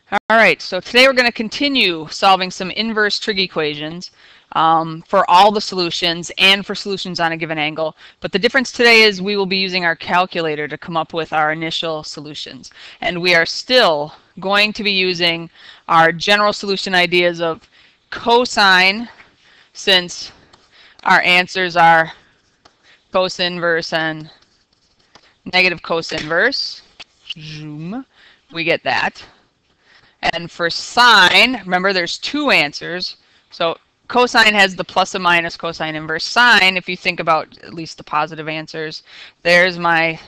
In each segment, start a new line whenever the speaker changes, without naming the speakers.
All right, so today we're going to continue solving some inverse trig equations for all the solutions and for solutions on a given angle. But the difference today is we will be using our calculator to come up with our initial solutions. And we are still going to be using our general solution ideas of cosine, since our answers are cos inverse and negative cos inverse. Zoom. We get that. And for sine, remember there's two answers. So cosine has the plus and minus cosine inverse. Sine, if you think about at least the positive answers, there's my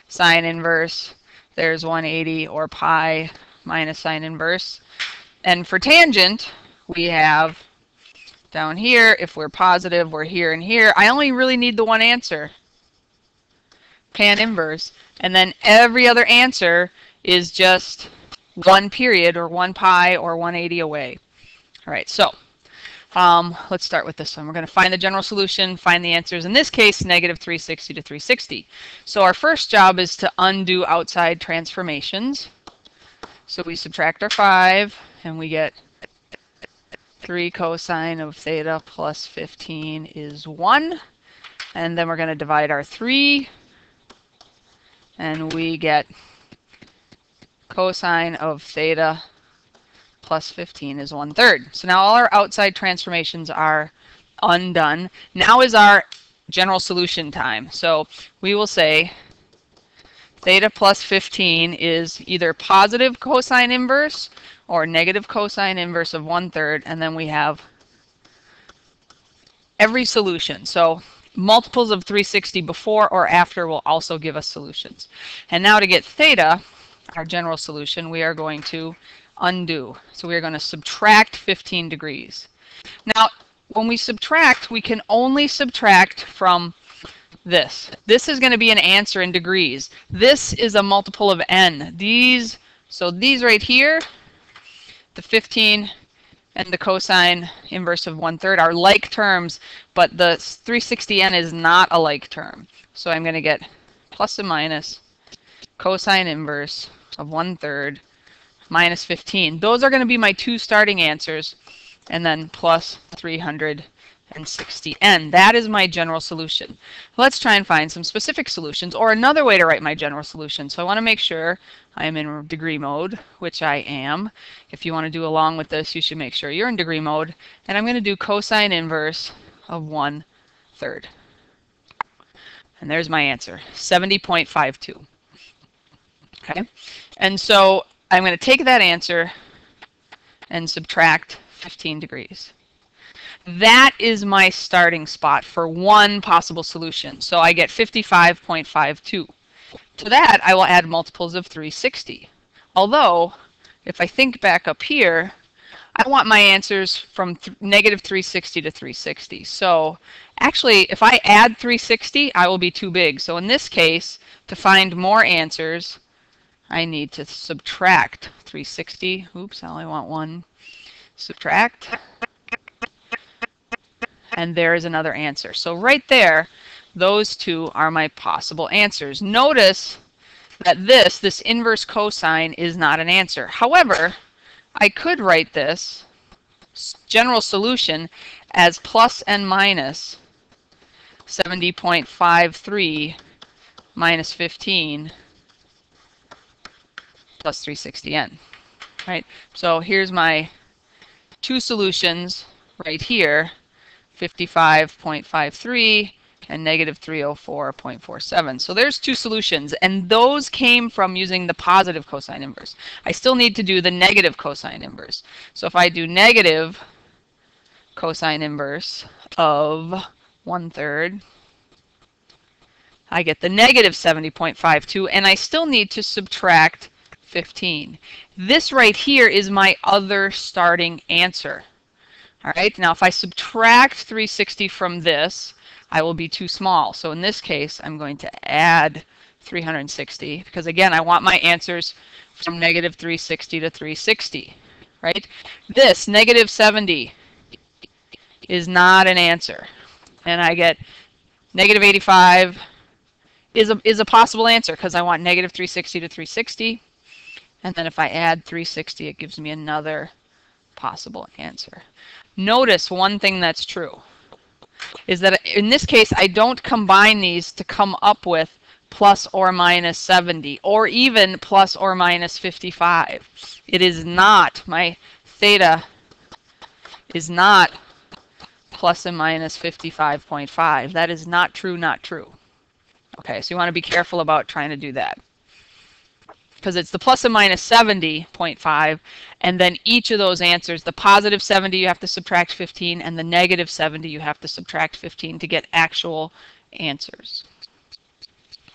sine inverse. There's 180 or pi minus sine inverse. And for tangent, we have down here, if we're positive, we're here and here. I only really need the one answer, tan inverse. And then every other answer is just one period or one pi or 180 away. All right, so let's start with this one. We're going to find the general solution, find the answers. In this case, negative 360 to 360. So our first job is to undo outside transformations. So we subtract our 5 and we get 3 cosine of theta plus 15 is 1. And then we're going to divide our 3 and we get cosine of theta plus 15 is 1/3. So now all our outside transformations are undone. Now is our general solution time. So we will say theta plus 15 is either positive cosine inverse or negative cosine inverse of 1/3, and then we have every solution. So multiples of 360 before or after will also give us solutions. And now to get theta, our general solution, we are going to undo. So we are going to subtract 15 degrees. Now, when we subtract, we can only subtract from this. This is going to be an answer in degrees. This is a multiple of n. So these right here, the 15 and the cosine inverse of 1/3 are like terms, but the 360n is not a like term. So I'm going to get plus and minus cosine inverse of 1/3 minus 15. Those are going to be my two starting answers, and then plus 360n. That is my general solution. Let's try and find some specific solutions, or another way to write my general solution. So I want to make sure I am in degree mode, which I am. If you want to do along with this, you should make sure you're in degree mode. And I'm going to do cosine inverse of 1/3. And there's my answer, 70.52. Okay, and so I'm going to take that answer and subtract 15 degrees. That is my starting spot for one possible solution. So I get 55.52. To that, I will add multiples of 360. Although, if I think back up here, I want my answers from negative 360 to 360. So actually, if I add 360, I will be too big. So in this case, to find more answers, I need to subtract 360. Oops, I only want one. Subtract. And there is another answer. So right there, those two are my possible answers. Notice that this inverse cosine is not an answer. However, I could write this general solution as plus and minus 70.53 minus 15 plus 360n, right? So here's my two solutions right here, 55.53 and negative 304.47. So there's two solutions, and those came from using the positive cosine inverse. I still need to do the negative cosine inverse. So if I do negative cosine inverse of 1/3, I get the negative 70.52, and I still need to subtract 15. This right here is my other starting answer. All right, now if I subtract 360 from this, I will be too small. So in this case, I'm going to add 360, because again, I want my answers from negative 360 to 360, right? This negative 70 is not an answer. And I get negative 85 is a possible answer, because I want negative 360 to 360. And then if I add 360, it gives me another possible answer. Notice one thing that's true is that in this case, I don't combine these to come up with plus or minus 70 or even plus or minus 55. It is not, my theta is not plus and minus 55.5. That is not true, not true. Okay, so you want to be careful about trying to do that. Because it's the plus and minus 70.5, and then each of those answers, the positive 70 you have to subtract 15, and the negative 70 you have to subtract 15 to get actual answers.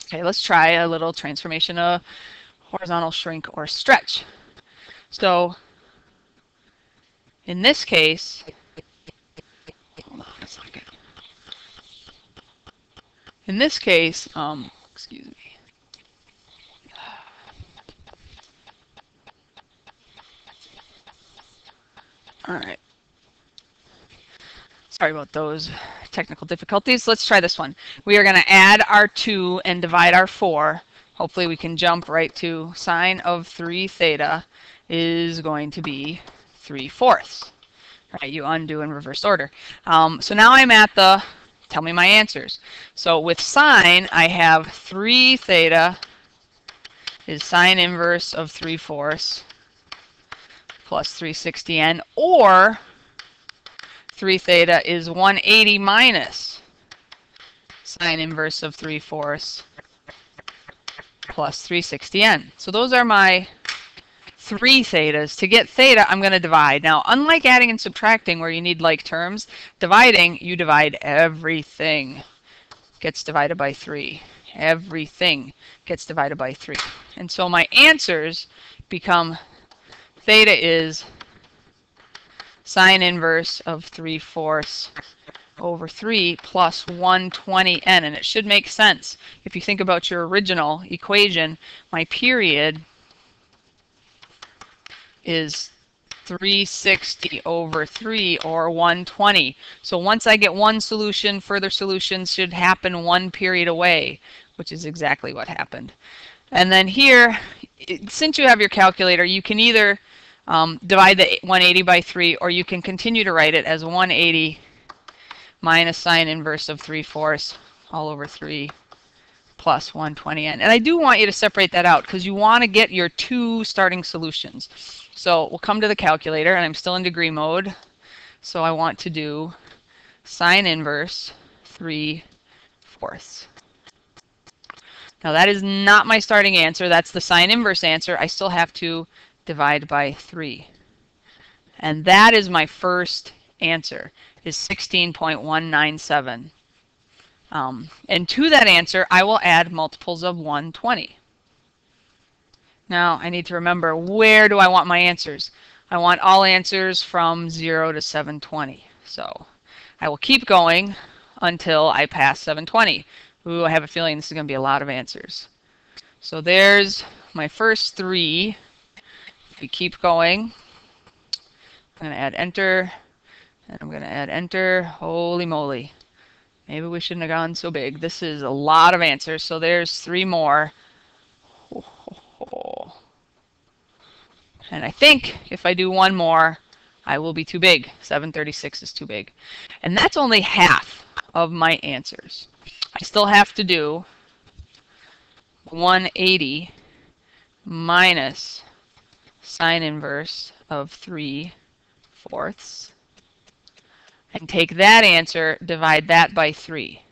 Okay, let's try a little transformation of horizontal shrink or stretch. So in this case, hold on a second. In this case, excuse me. All right. Sorry about those technical difficulties. Let's try this one. We are going to add our 2 and divide our 4. Hopefully we can jump right to sine of 3 theta is going to be 3/4. Right, you undo in reverse order. So now I'm at the, tell me my answers. So with sine, I have 3 theta is sine inverse of 3/4 plus 360n, or 3 theta is 180 minus sine inverse of 3/4 plus 360n. So those are my 3 thetas. To get theta, I'm going to divide. Now, unlike adding and subtracting where you need like terms, dividing, you divide everything. Gets divided by 3. Everything gets divided by 3. And so my answers become theta is sine inverse of 3/4 over 3 plus 120n. And it should make sense. If you think about your original equation, my period is 360 over 3, or 120. So once I get one solution, further solutions should happen one period away, which is exactly what happened. And then here, since you have your calculator, you can either divide the 180 by 3, or you can continue to write it as 180 minus sine inverse of 3/4 all over 3 plus 120n. And I do want you to separate that out because you want to get your 2 starting solutions. So we'll come to the calculator, and I'm still in degree mode. So I want to do sine inverse 3/4. Now that is not my starting answer. That's the sine inverse answer. I still have to divide by 3. And that is my first answer, is 16.197. And to that answer, I will add multiples of 120. Now, I need to remember, where do I want my answers? I want all answers from 0 to 720. So I will keep going until I pass 720. Ooh, I have a feeling this is going to be a lot of answers. So there's my first 3. If we keep going, I'm going to add enter, and I'm going to add enter. Holy moly. Maybe we shouldn't have gone so big. This is a lot of answers. So there's 3 more. And I think if I do one more, I will be too big. 736 is too big. And that's only half of my answers. I still have to do 180 minus sine inverse of 3/4. And take that answer, divide that by 3.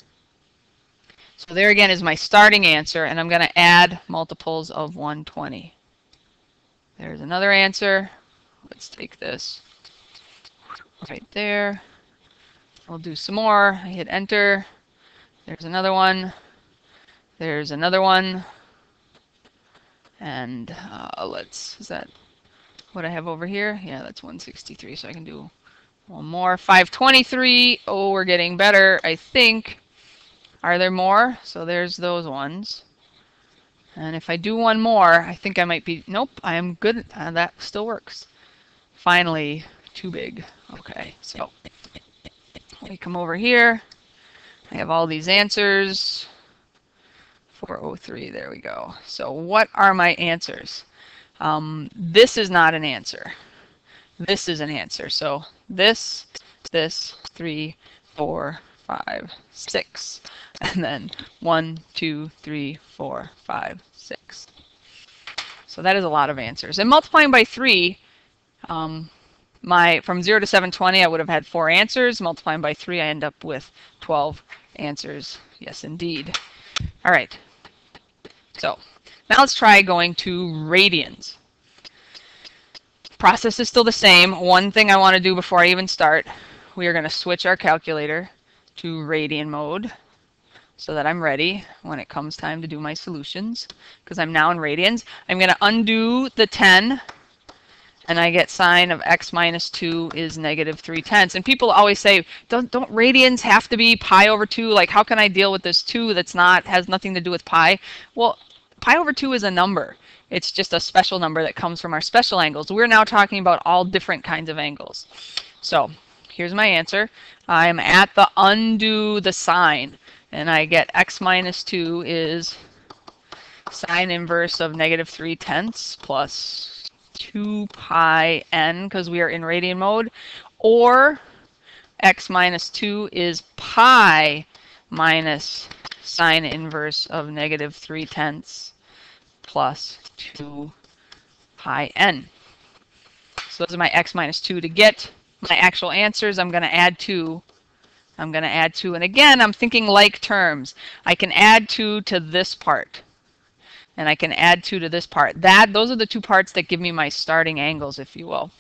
So there again is my starting answer, and I'm going to add multiples of 120. There's another answer. Let's take this right there. We'll do some more. I hit enter. There's another one. There's another one. And is that what I have over here? Yeah, that's 163, so I can do one more. 523. Oh, we're getting better, I think. Are there more? So there's those ones. And if I do one more, I think I might be, nope, I am good. That still works. Finally, too big. Okay, so let me come over here. I have all these answers. 403, there we go. So what are my answers? This is not an answer. This is an answer. So this, 3, 4, 5, 6. And then 1, 2, 3, 4, 5, 6. So that is a lot of answers. And multiplying by 3, from 0 to 720, I would have had 4 answers. Multiplying by 3, I end up with 12 answers. Yes, indeed. All right. So now let's try going to radians. Process is still the same. One thing I want to do before I even start, we are going to switch our calculator to radian mode so that I'm ready when it comes time to do my solutions, because I'm now in radians. I'm going to undo the 10, and I get sine of x minus 2 is negative 3/10. And people always say, don't radians have to be pi over 2? Like, how can I deal with this 2 that's has nothing to do with pi? Well, pi over 2 is a number. It's just a special number that comes from our special angles. We're now talking about all different kinds of angles. So here's my answer. I'm at the undo the sine, and I get x minus 2 is sine inverse of negative 3/10 plus 2 pi n, because we are in radian mode, or x minus 2 is pi minus sine inverse of negative 3/10 plus 2 pi n. So those are my x minus 2. To get my actual answers, I'm going to add 2. I'm going to add 2. And again, I'm thinking like terms. I can add 2 to this part, and I can add 2 to this part. Those are the two parts that give me my starting angles, if you will.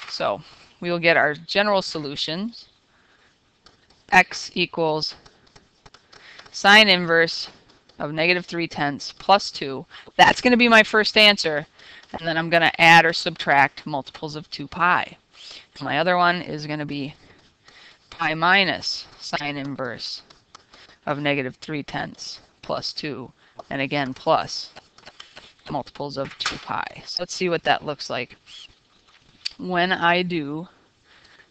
So we will get our general solutions. X equals sine inverse of negative 3/10 plus 2. That's going to be my first answer. And then I'm going to add or subtract multiples of 2 pi. My other one is going to be pi minus sine inverse of negative 3/10 plus 2. And again, plus multiples of 2 pi. So let's see what that looks like. When I do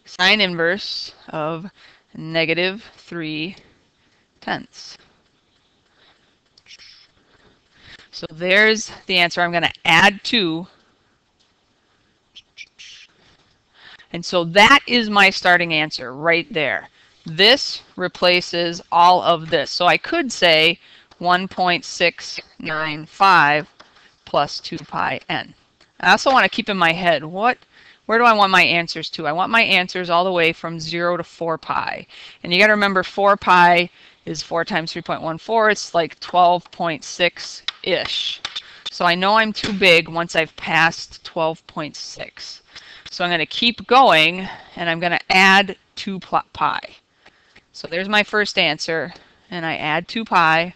sine inverse of negative 3/10. So there's the answer. I'm going to add 2. And so that is my starting answer right there. This replaces all of this. So I could say 1.695 plus 2 pi n. I also want to keep in my head, where do I want my answers to? I want my answers all the way from 0 to 4 pi. And you got to remember 4 pi is 4 times 3.14. It's like 12.6-ish. So I know I'm too big once I've passed 12.6. So I'm going to keep going, and I'm going to add 2 pi. So there's my first answer, and I add 2 pi.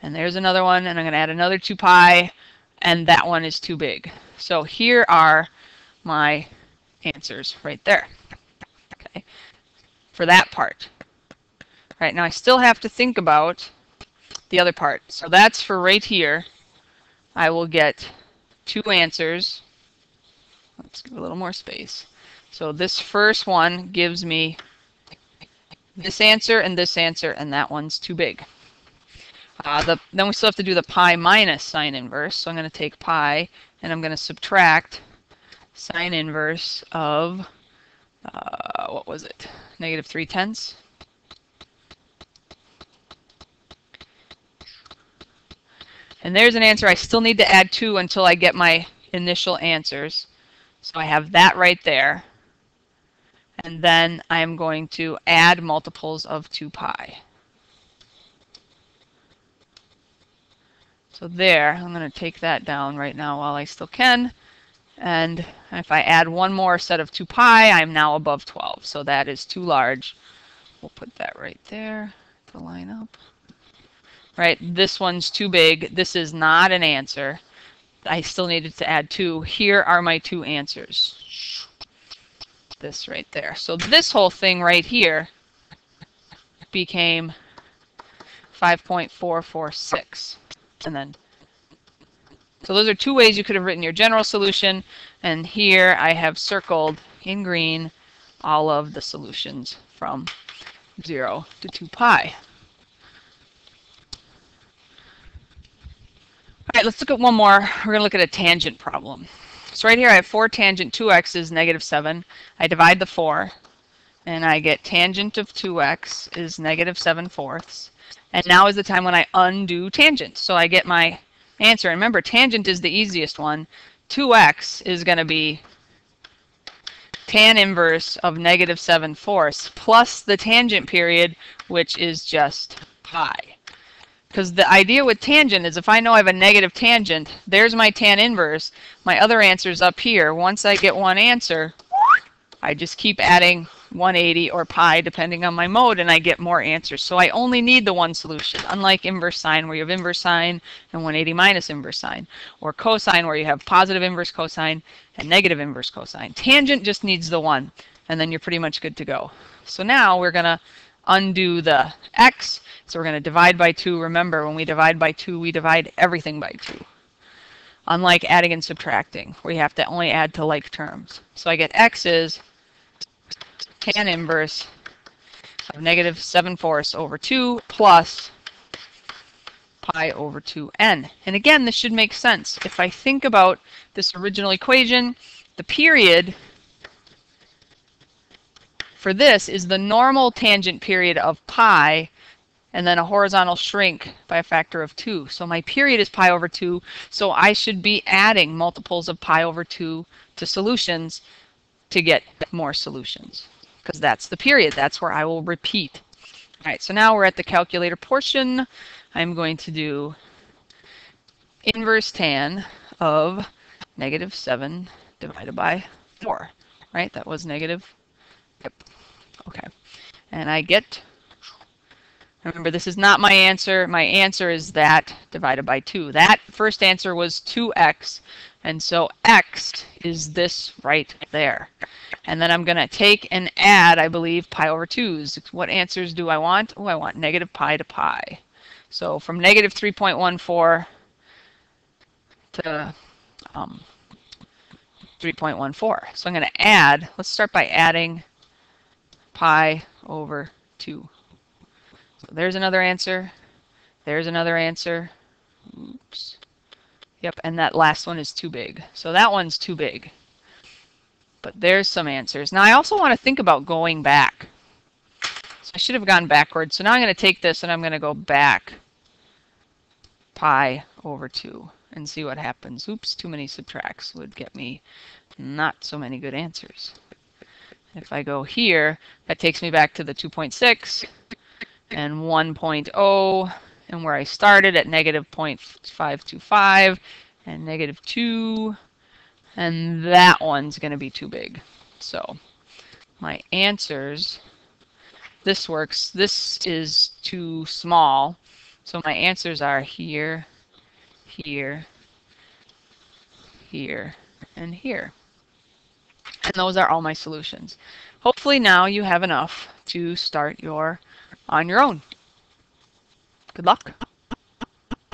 And there's another one, and I'm going to add another 2 pi, and that one is too big. So here are my answers right there. Okay, for that part. Right, now I still have to think about the other part. So that's for right here. I will get 2 answers. Let's give a little more space. So this first one gives me this answer, and that one's too big. Then we still have to do the pi minus sine inverse. So I'm going to take pi, and I'm going to subtract sine inverse of, what was it? Negative 3/10. And there's an answer. I still need to add 2 until I get my initial answers. So I have that right there. And then I'm going to add multiples of 2 pi. So there, I'm going to take that down right now while I still can. And if I add one more set of 2 pi, I'm now above 12. So that is too large. We'll put that right there to line up. Right, this one's too big. This is not an answer. I still needed to add 2. Here are my 2 answers. This right there. So this whole thing right here became 5.446. And then, so those are 2 ways you could have written your general solution. And here I have circled in green all of the solutions from 0 to 2 pi. right, let's look at one more. We're going to look at a tangent problem. So right here I have 4 tangent 2x is -7. I divide the 4, and I get tangent of 2x is -7/4. And now is the time when I undo tangent. So I get my answer. And remember, tangent is the easiest one. 2x is going to be tan inverse of -7/4 plus the tangent period, which is just pi. Because the idea with tangent is if I know I have a negative tangent, there's my tan inverse. My other answer's up here. Once I get one answer, I just keep adding 180 or pi depending on my mode, and I get more answers. So I only need the one solution, unlike inverse sine where you have inverse sine and 180 minus inverse sine, or cosine where you have positive inverse cosine and negative inverse cosine. Tangent just needs the one, and then you're pretty much good to go. So now we're going to undo the x, so we're going to divide by 2. Remember, when we divide by 2, we divide everything by 2. Unlike adding and subtracting, where you have to only add to like terms. So I get x is tan inverse of -7/4 over 2 plus pi over 2n. And again, this should make sense. If I think about this original equation, the period for this is the normal tangent period of pi, and then a horizontal shrink by a factor of 2. So my period is pi over 2, so I should be adding multiples of pi over 2 to solutions to get more solutions, because that's the period. That's where I will repeat. All right, so now we're at the calculator portion. I'm going to do inverse tan of -7 divided by 4. Right, that was negative. Yep. Okay. And I get, remember, this is not my answer. My answer is that divided by 2. That first answer was 2x, and so x is this right there. And then I'm going to take and add, I believe, pi over 2's. What answers do I want? Oh, I want negative pi to pi. So from negative 3.14 to 3.14. So I'm going to add, let's start by adding pi over 2. So there's another answer. There's another answer. Oops. Yep, and that last one is too big. So that one's too big. But there's some answers. Now I also want to think about going back. So I should have gone backwards. So now I'm going to take this and I'm going to go back pi over 2 and see what happens. Oops, too many subtracts would get me not so many good answers. If I go here, that takes me back to the 2.6 and 1.0, and where I started at -0.525 and -2, and that one's going to be too big. So my answers, this works. This is too small. So my answers are here, here, here, and here. And those are all my solutions. Hopefully now you have enough to start on your own. Good luck.